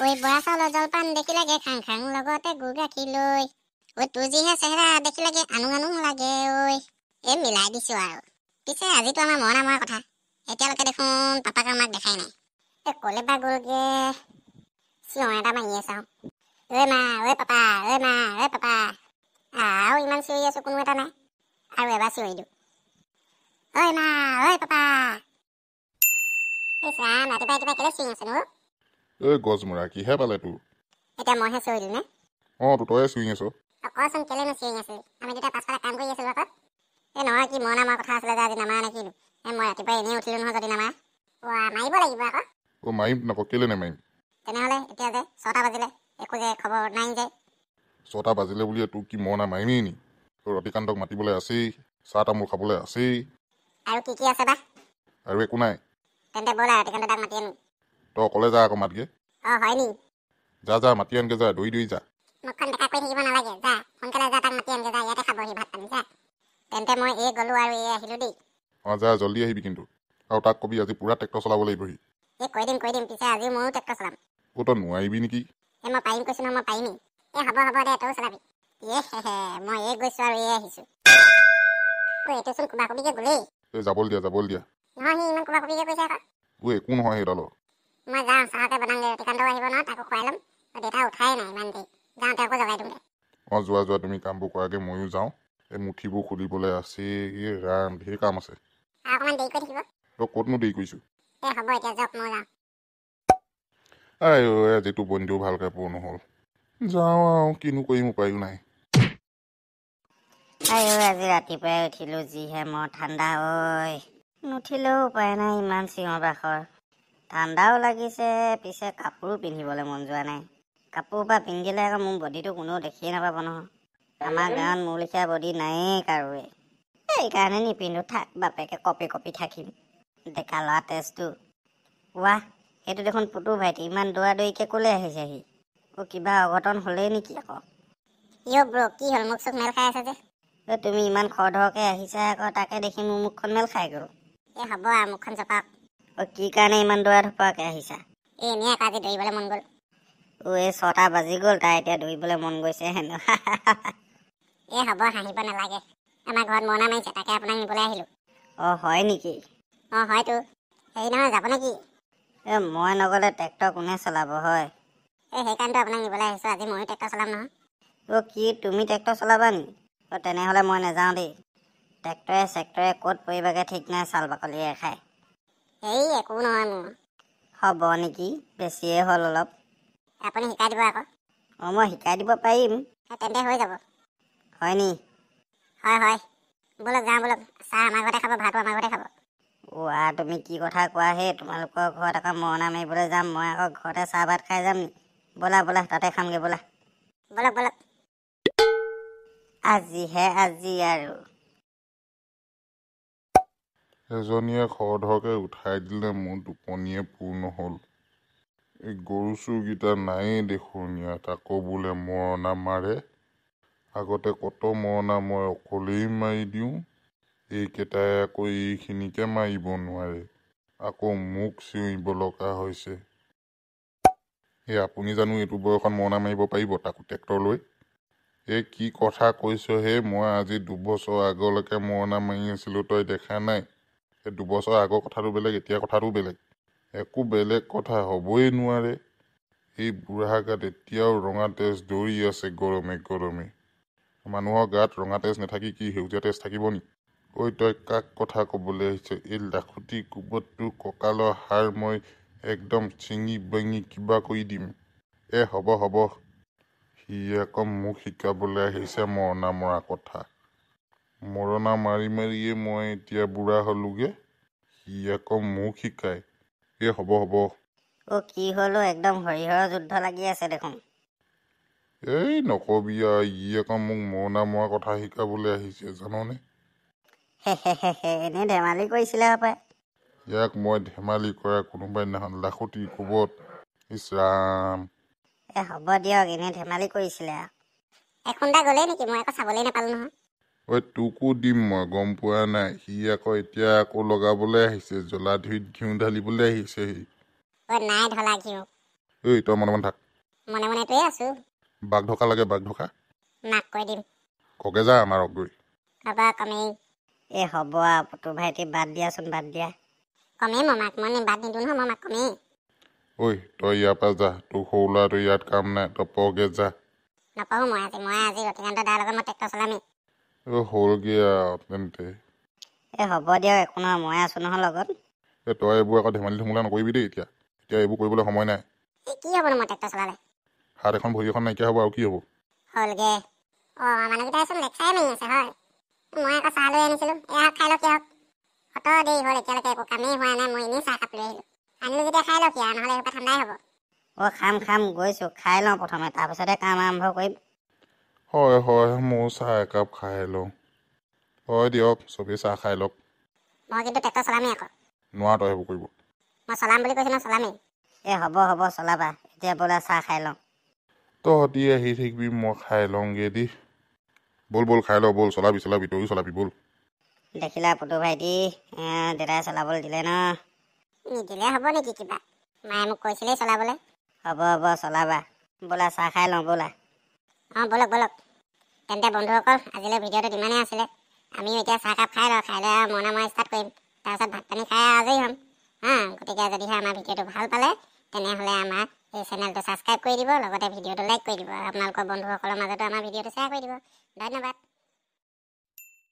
ঐ বৰা চাউলৰ জলপান দেখিলাগে খাং খাং লগতে গুৰ গাখীৰ লৈ। ঐ তোৰ যিহে চেহেৰা দেখিলাগে আনুং আনুং লাগে ঐ। মিলাই দিছো আৰু। পিছে আজিতো আমাৰ মৰণা মৰা কথা। এতিয়ালৈকে দেখোন পাপাক আমাক দেখাই নাই। কলে বা গ'লগে। চিঞৰ এটা মাৰিয়ে চাওঁ। মা ঐ পাপা মা পাপা। আৰু ইমান চিঞৰি আছো কোনো এটা নাই। আৰু এবাৰ চিঞৰি দিওঁ। মা পাপা। ৰাতিপুৱা ৰাতিপুৱা কেলে চিঞৰি আছে নো? গছমৰা কিহে পালে তোৰ? এতিয়া মইহে চিঞৰিলো নে? তো তয়ে চিঞৰি আছ। কচোন কেলেনো চিঞৰি আছিল? আমি দুটা পাছফালে কাম কৰি আছিলো আকৌ। নহয় কি মৰণা মৰা কথা আছিলে যে আজি নামাৰা নে কিনো? মই ৰাতিপুৱাই এনেই উঠিলো নহয় যদি নামাৰা। মাৰিব লাগিব আকৌ। মাৰিম নাপ কেলে নামাৰিম? তেনেহ'লে এতিয়া যে 6টা বাজিলে একো যে খবৰ নাই যে। 6টা বাজিলে বুলিয়ে তোক কি মৰণা মাৰিমেই নি? ৰতিকান্তক মাতিবলৈ আছেই, চাহ তামোল খাবলৈ আছেই। আৰু কি কি আছে বা? আৰু একো নাই। তেন্তে ব'লা ৰতিকান্ত তাক মাতি আনো। তই অকলে যা আকৌ মাতগে। হয় নি? যা মাতি আনগে যা, দৌৰি যা। মুখখন বেকা কৰি থাকিব নালাগে, যা সোনকালে যা তাক মাতি আনগে যা, ইয়াতে খাবহি ভাত পানী যা। তেন্তে মই গ'লো আৰু আহিলো দেই। যা জল্দি আহিবি কিন্তু। আৰু তাক কবি আজি পুৰা ট্ৰেক্টৰ চলাব লাগিবহি। কৈ দিম পিছে আজি ময়ো ট্ৰেক্টৰ চলাম। তই নোৱাৰিবি নেকি? মই পাৰিম কৈছো নহয়, মই পাৰিমেই। হ'ব দে তয়ো চলাবি। মই গৈছো আৰু আহিছো। এইটো চোন কুবা কুবিকে গ'লেই। যাবলৈ দিয়া। নহয় সি ইমান কুবা কুবিকে কৈছে আকৌ। একো নহয় সেইডালৰ। মই যাওঁ চাহকে বনাংগে, ৰতিকান্তও আহিব নহয়, তাকো খুৱাই ল'ম। দেউতা উঠাই নাই ইমান দেৰি। যাওঁতে আকৌ জগাই দিওঁগে। যোৱা তুমি কামবোৰ কৰাগে, ময়ো যাওঁ। মুঠিবোৰ খুলিবলৈ আছে। ৰাম ঢেৰ কাম আছে। অকণমান দেৰি কৰি থাকিব। তই ক'তনো দেৰি কৰিছো? হ'ব এতিয়া যাওক, মই যাওঁ। আজিতো বন্দিও ভালকে পোৱা নহ'ল। যাওঁ আৰু কিনো কৰিম, উপায়ো নাই। আজি ৰাতিপুৱাই উঠিলো, যিহে ঠাণ্ডা নুঠিলেও উপায় নাই, ইমান চিঞৰ বাখৰ। ঠাণ্ডাও লাগিছে, পিছে কাপোৰো পিন্ধিবলৈ মন যোৱা নাই। কাপোৰ পৰা পিন্ধিলে আকৌ মোৰ বডিটো কোনেও দেখিয়ে নাপাব নহয়। আমাৰ গাঁৱত মোৰ লেখীয়া বডি নায়েই কাৰোৱে। সেইকাৰণে নিপিন্ধো, থাক বাপেকে কপি থাকিম। ডেকা ল'ৰা তেজটো। সেইটো দেখোন পুতু ভাইটি, ইমান দৌৰিকে ক'লে আহিছেহি? কিবা অঘটন হ'লেই নেকি আকৌ? ব্ৰ কি হ'ল? মুখ চুখ মেল খাই আছে যে? তুমি ইমান খৰধৰকে আহিছা আকৌ, তাকে দেখি মোৰ মুখখন মেল খাই গ'ল। হ'ব আৰু মুখখন চপাওক। কি কাৰণে ইমান দৌৰা ধপৰাকে আহিছা? এনেই আকৌ আজি দৌৰিবলৈ মন গ'ল। 6টা বাজি গ'ল, তাই এতিয়া দৌৰিবলৈ মন গৈছে হেনো। হ'ব হাঁহিব নালাগে। আমাৰ ঘৰত মৰণা মাৰিছে, তাকে আপোনাক নিবলৈ আহিলো। হয় নেকি? হয়তো। হেৰি নহয়, যাব নেকি? মই নগ'লে ট্ৰেক্টৰ কোনে চলাব হয়? সেইকাৰণেতো আপোনাক নিবলৈ আহিছো, আজি ময়ো ট্ৰেক্টৰ চলাম নহয়। কি তুমি ট্ৰেক্টৰ চলাবা নি? তেনেহ'লে মই নাযাওঁ দেই। ট্ৰেক্টৰে চেক্টৰে ক'ত পৰিবাগে ঠিক নাই, চাল বাকলিয়ে খায়। একো নহয় মোৰ। হ'ব নেকি? বেছিয়ে হ'ল অলপ। আপুনি শিকাই দিব আকৌ। মই শিকাই দিব পাৰিম। তেন্তে হৈ যাব। হয় নি? হয়। ব'লক যাওঁ ব'লক। চাহ আমাৰ ঘৰতে খাব, ভাতো আমাৰ ঘৰতে খাব। তুমি কি কথা কোৱা হে? তোমালোকৰ ঘৰত আকৌ মৰণা মাৰিবলৈ যাম, মই আকৌ ঘৰতে চাহ ভাত খাই যাম নি? ব'লা তাতে খামগে ব'লা। ব'লক। আজিহে আৰু। এজনীয়ে খৰধৰকে উঠাই দিলে, মোৰ টোপনিয়ে পূৰ নহ'ল। এই গৰু চুৰকেইটা নায়েই দেখোন ইয়াত, আকৌ বোলে মৰণা মাৰে। আগতে কত মৰণা মই অকলেই মাৰি দিওঁ। এইকেইটাই আকৌ এইখিনিকে মাৰিব নোৱাৰে, আকৌ মোক চিঞৰিব লগা হৈছে। আপুনি জানো এইটো বয়সত মৰণা মাৰিব পাৰিব, তাকো ট্ৰেক্টৰ লৈ? কি কথা কৈছ হে? মই আজি 2 বছৰ আগলৈকে মৰণা মাৰি আছিলো, তই দেখা নাই? 2 বছৰ আগৰ কথাটো বেলেগ, এতিয়া কথাটো বেলেগ। একো বেলেগ কথা হ'বই নোৱাৰে। এই বুঢ়া গাত এতিয়াও ৰঙা তেজ দৌৰি আছে গৰমে। মানুহৰ গাত ৰঙা তেজ নাথাকি কি সেউজীয়া তেজ থাকিব নি? তই কাক কথা কবলৈ আহিছ? এই লাখুটি কোবতটো কঁকালৰ হাড় মই একদম চিঙি বাঙি কিবা কৰি দিম। হ'ব। সি আকৌ মোক শিকাবলৈ আহিছে মৰণা মৰা কথা। মৰণা মাৰিয়ে মই এতিয়া বুঢ়া হলোগে। সি আকৌ মোক শিকায়। হ'ব। কি হলো? একদম হৰিহৰৰ যুদ্ধ লাগি আছে দেখোন। নকবি আৰু, আকৌ মোক মৰণা মৰা কথা শিকাবলৈ আহিছে, জাননে? এনেই ধেমালি কৰিছিলে হপায়। ইয়াক মই ধেমালি কৰা কোনোবাই দিনাখন লাখুটি কোবত। ইচ ৰাম। হ'ব দিয়ক, এনেই ধেমালি কৰিছিলে। এখুন্দাই গ'লেই নেকি? মই আকৌ চাবলেই নাপালো নহয়। তোকো দিম মই, গম পোৱা নাই? সি আকৌ এতিয়া লগাবলৈ আহিছে, জ্বলা ধুইত ঘিউ ঢালিবলৈ আহিছে। নাই ঢলা ঘিউ। ঐ তই মনে মনে থাক মনে মনেটোৱে আছো বাঘ ঢকা লাগে বাঘ ঢকা মাক কৈ দিম কগে যা আমাৰ গৈ হ'ব কমেই এই হ'ব আৰু পুতু ভাইটি বাদ দিয়াচোন বাদ দিয়া কমেই মই মাক মই বাদ নিদিওঁ নহয় মই মাক কমেই ঐ তই ইয়াৰ পৰা যা তোৰ সৰু ল'ৰাটো ইয়াত কাম নাই তই পগে যা নপঢ়ো মই আজি ৰতিকান্ত দাৰ লগত মই ট্ৰেক্টৰ চলামেই হ'লগে আৰু তেন্তে এই হ'ব দিয়ক একো নহয় মই আছো নহয় লগত তই এইবোৰ আকৌ ধেমালি ধুমুলা নকৰিবি দেই এতিয়া এইবোৰ কৰিবলৈ সময় নাই কি হ'বনো মই ট্ৰেক্টৰ চলালে হাত এখন ভৰি এখন নাইকিয়া হ'ব আৰু কি হ'ব হ'লগে মানুহকেইটাইচোন লেকচাৰে মাৰি আছে হয় মই আকৌ চাহ লৈ আনিছিলোঁ এয়া খাই লওক কিয় অত দেৰি হ'ল এতিয়ালৈকে একো কামেই হোৱা নাই মই এনেই চাহকাপ লৈ আহিলোঁ যেতিয়া খাই লওক কিয় নহ'লে এইবোৰ ঠাণ্ডাই হ'ব খাম গৈছোঁ খাই লওঁ প্ৰথমে তাৰপিছতে কাম আৰম্ভ কৰিম হয় ময়ো চাহ একাপ খাই লওঁ হয় দিয়ক চবেই চাহ খাই লওক মই কিন্তু ট্ৰেক্টৰ চলামেই আকৌ নোৱাৰ তই সেইবোৰ কৰিব মই চলাম বুলি কৈছোঁ নহয় চলামেই হ'ব চলাবা এতিয়া বোলে চাহ খাই লওঁ তহঁতি আহি থাকিবি মই খাই লওঁগে দেই বল খাই ল বল চলাবি তয়ো চলাবি বল দেখিলা পুতু ভাইটি দেউতাই চলাবলৈ দিলে ন নিদিলে হ'ব নেকি কিবা মায়ে মোক কৈছিলেই চলাবলৈ হ'ব চলাবা বোলা চাহ খাই লওঁ বোলা বলক তেন্তে বন্ধুসকল আজিলৈ ভিডিঅ'টো ইমানেই আছিলে আমিও এতিয়া চাহকাপ খাই লৈ মৰণা মৰা ষ্টাৰ্ট কৰিম তাৰপিছত ভাত পানী খাই আজৰি হ'ম গতিকে যদিহে আমাৰ ভিডিঅ'টো ভাল পালে তেনেহ'লে আমাৰ এই চেনেলটো ছাবস্ক্ৰাইব কৰি দিব লগতে ভিডিঅ'টো লাইক কৰি দিব আপোনালোকৰ বন্ধুসকলৰ মাজতো আমাৰ ভিডিঅ'টো শ্বেয়াৰ কৰি দিব ধন্যবাদ